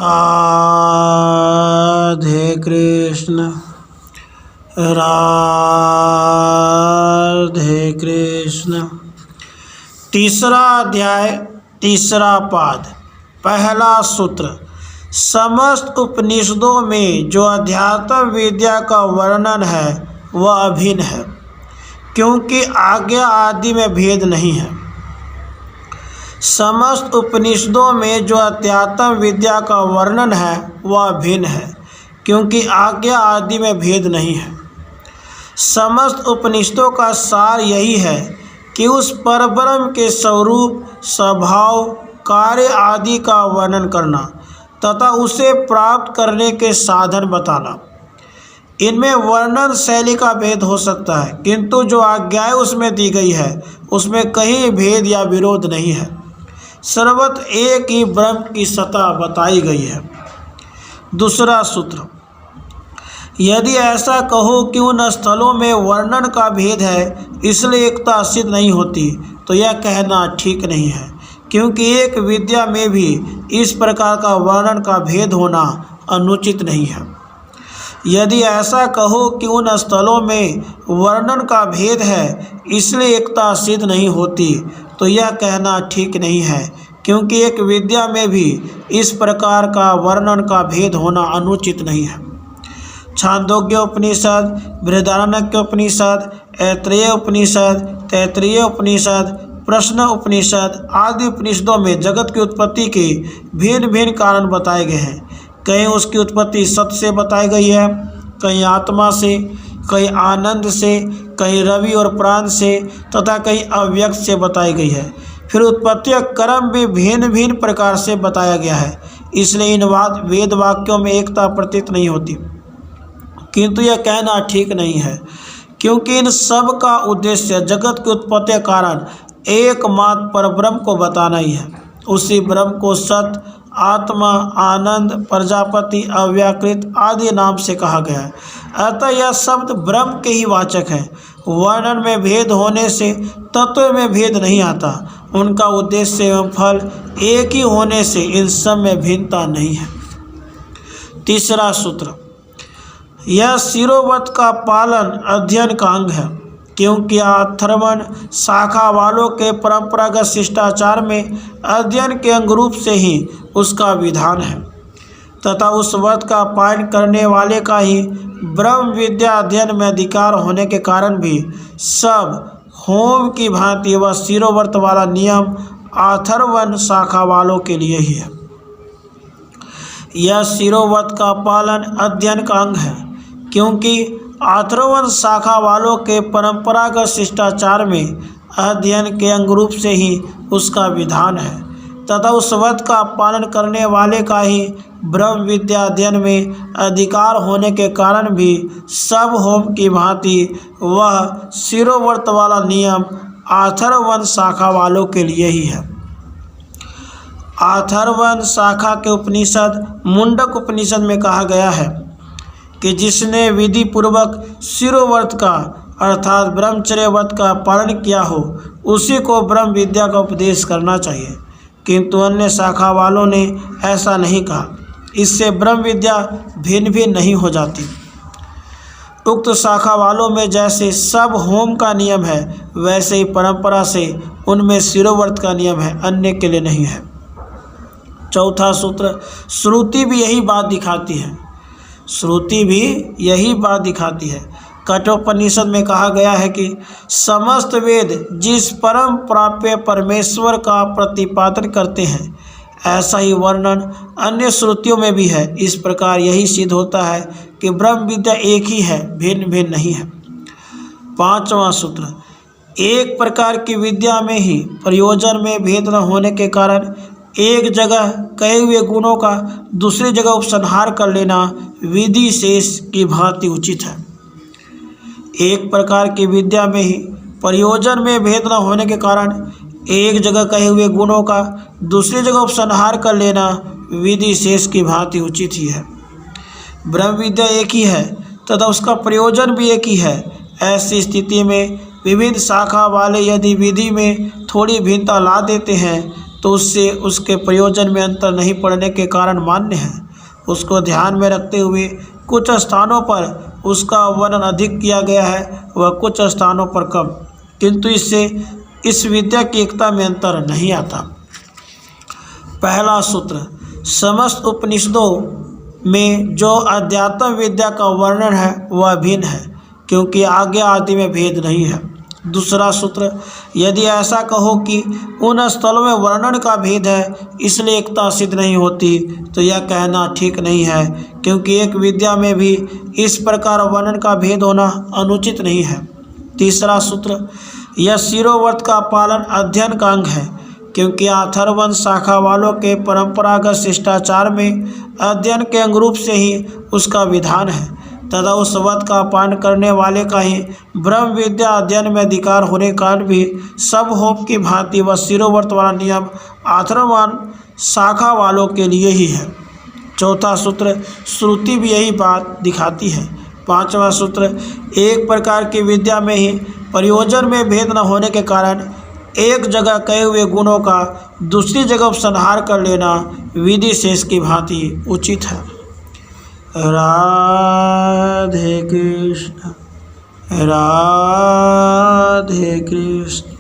राधे कृष्ण राधे कृष्ण। तीसरा अध्याय तीसरा पाद पहला सूत्र। समस्त उपनिषदों में जो अध्यात्म विद्या का वर्णन है वह अभिन्न है, क्योंकि आज्ञा आदि में भेद नहीं है। समस्त उपनिषदों में जो अध्यात्म विद्या का वर्णन है वह भिन्न है, क्योंकि आज्ञा आदि में भेद नहीं है। समस्त उपनिषदों का सार यही है कि उस परब्रह्म के स्वरूप, स्वभाव, कार्य आदि का वर्णन करना तथा उसे प्राप्त करने के साधन बताना। इनमें वर्णन शैली का भेद हो सकता है, किंतु जो आज्ञाएं उसमें दी गई है उसमें कहीं भेद या विरोध नहीं है। सर्वत्र एक ही ब्रह्म की सत्ता बताई गई है। दूसरा सूत्र। यदि ऐसा कहो कि उन स्थलों में वर्णन का भेद है इसलिए एकता सिद्ध नहीं होती, तो यह कहना ठीक नहीं है, क्योंकि एक विद्या में भी इस प्रकार का वर्णन का भेद होना अनुचित नहीं है। यदि ऐसा कहो कि उन स्थलों में वर्णन का भेद है इसलिए एकता सिद्ध नहीं होती, तो यह कहना ठीक नहीं है, क्योंकि एक विद्या में भी इस प्रकार का वर्णन का भेद होना अनुचित नहीं है। छांदोग्य उपनिषद, बृहदारण्यक उपनिषद, ऐत्रेय उपनिषद, तैत्तिरीय उपनिषद, प्रश्न उपनिषद आदि उपनिषदों में जगत की उत्पत्ति के भिन्न भिन्न कारण बताए गए हैं। कहीं उसकी उत्पत्ति सत्य से बताई गई है, कहीं आत्मा से, कहीं आनंद से, कहीं रवि और प्राण से तथा कहीं अव्यक्त से बताई गई है। फिर उत्पत्ति का क्रम भी भिन्न भिन्न प्रकार से बताया गया है, इसलिए इन वेद वाक्यों में एकता प्रतीत नहीं होती। किंतु यह कहना ठीक नहीं है, क्योंकि इन सब का उद्देश्य जगत की उत्पत्ति का कारण एकमात्र परब्रह्म को बताना ही है। उसी ब्रह्म को सत, आत्मा, आनंद, प्रजापति, अव्याकृत आदि नाम से कहा गया है। अतः यह शब्द ब्रह्म के ही वाचक हैं। वर्णन में भेद होने से तत्व में भेद नहीं आता। उनका उद्देश्य एवं फल एक ही होने से इन सब में भिन्नता नहीं है। तीसरा सूत्र। यह शिरोवत का पालन अध्ययन का अंग है, क्योंकि अथर्वण शाखा वालों के परंपरागत शिष्टाचार में अध्ययन के अंग रूप से ही उसका विधान है तथा उस व्रत का पालन करने वाले का ही ब्रह्म विद्या अध्ययन में अधिकार होने के कारण भी सब होम की भांति वह शिरोव्रत वाला नियम अथर्वण शाखा वालों के लिए ही है। यह शिरोव्रत का पालन अध्ययन का अंग है, क्योंकि अथर्वण शाखा वालों के परंपरागत शिष्टाचार में अध्ययन के अंग रूप से ही उसका विधान है तथा उस व्रत का पालन करने वाले का ही ब्रह्म विद्या अध्ययन में अधिकार होने के कारण भी सब होम की भांति वह शिरोव्रत वाला नियम अथर्वण शाखा वालों के लिए ही है। अथर्वण शाखा के उपनिषद मुंडक उपनिषद में कहा गया है कि जिसने विधि पूर्वक शिरोव्रत का अर्थात ब्रह्मचर्य व्रत का पालन किया हो उसी को ब्रह्म विद्या का उपदेश करना चाहिए, किंतु अन्य शाखा वालों ने ऐसा नहीं कहा। इससे ब्रह्म विद्या भिन्न भिन्न नहीं हो जाती। उक्त शाखा वालों में जैसे सब होम का नियम है वैसे ही परंपरा से उनमें शिरोव्रत का नियम है, अन्य के लिए नहीं है। चौथा सूत्र। श्रुति भी यही बात दिखाती है। श्रुति भी यही बात दिखाती है। कठोपनिषद में कहा गया है कि समस्त वेद जिस परम प्राप्य परमेश्वर का प्रतिपादन करते हैं ऐसा ही वर्णन अन्य श्रुतियों में भी है। इस प्रकार यही सिद्ध होता है कि ब्रह्म विद्या एक ही है, भिन्न भिन्न नहीं है। पांचवा सूत्र। एक प्रकार की विद्या में ही प्रयोजन में भेद न होने के कारण एक जगह कहे हुए गुणों का दूसरी जगह उपसंहार कर लेना विधि शेष की भांति उचित है। एक प्रकार की विद्या में ही प्रयोजन में भेद न होने के कारण एक जगह कहे हुए गुणों का दूसरी जगह उपसंहार कर लेना विधि शेष की भांति उचित ही है। ब्रह्म विद्या एक ही है तथा उसका प्रयोजन भी एक ही है। ऐसी स्थिति में विविध शाखा वाले यदि विधि में थोड़ी भिन्नता ला देते हैं तो उससे उसके प्रयोजन में अंतर नहीं पड़ने के कारण मान्य है। उसको ध्यान में रखते हुए कुछ स्थानों पर उसका वर्णन अधिक किया गया है व कुछ स्थानों पर कम, किंतु इससे इस विद्या की एकता में अंतर नहीं आता। पहला सूत्र, समस्त उपनिषदों में जो अध्यात्म विद्या का वर्णन है वह भिन्न है, क्योंकि आज्ञा आदि में भेद नहीं है। दूसरा सूत्र, यदि ऐसा कहो कि उन स्थलों में वर्णन का भेद है इसलिए एकता सिद्ध नहीं होती, तो यह कहना ठीक नहीं है, क्योंकि एक विद्या में भी इस प्रकार वर्णन का भेद होना अनुचित नहीं है। तीसरा सूत्र, यह शिरोव्रत का पालन अध्ययन का अंग है, क्योंकि अथर्वण शाखा वालों के परंपरागत शिष्टाचार में अध्ययन के अंगरूप से ही उसका विधान है, तथा उस व्रत का पालन करने वाले का ही ब्रह्म विद्या अध्ययन में अधिकार होने के कारण भी सब होम की भांति व शिरोव्रत वाला नियम अथर्वण शाखा वालों के लिए ही है। चौथा सूत्र, श्रुति भी यही बात दिखाती है। पांचवा सूत्र, एक प्रकार की विद्या में ही प्रयोजन में भेद न होने के कारण एक जगह कहे हुए गुणों का दूसरी जगह उपसंहार कर लेना विधि शेष की भांति उचित है। राधे कृष्ण, राधे कृष्ण।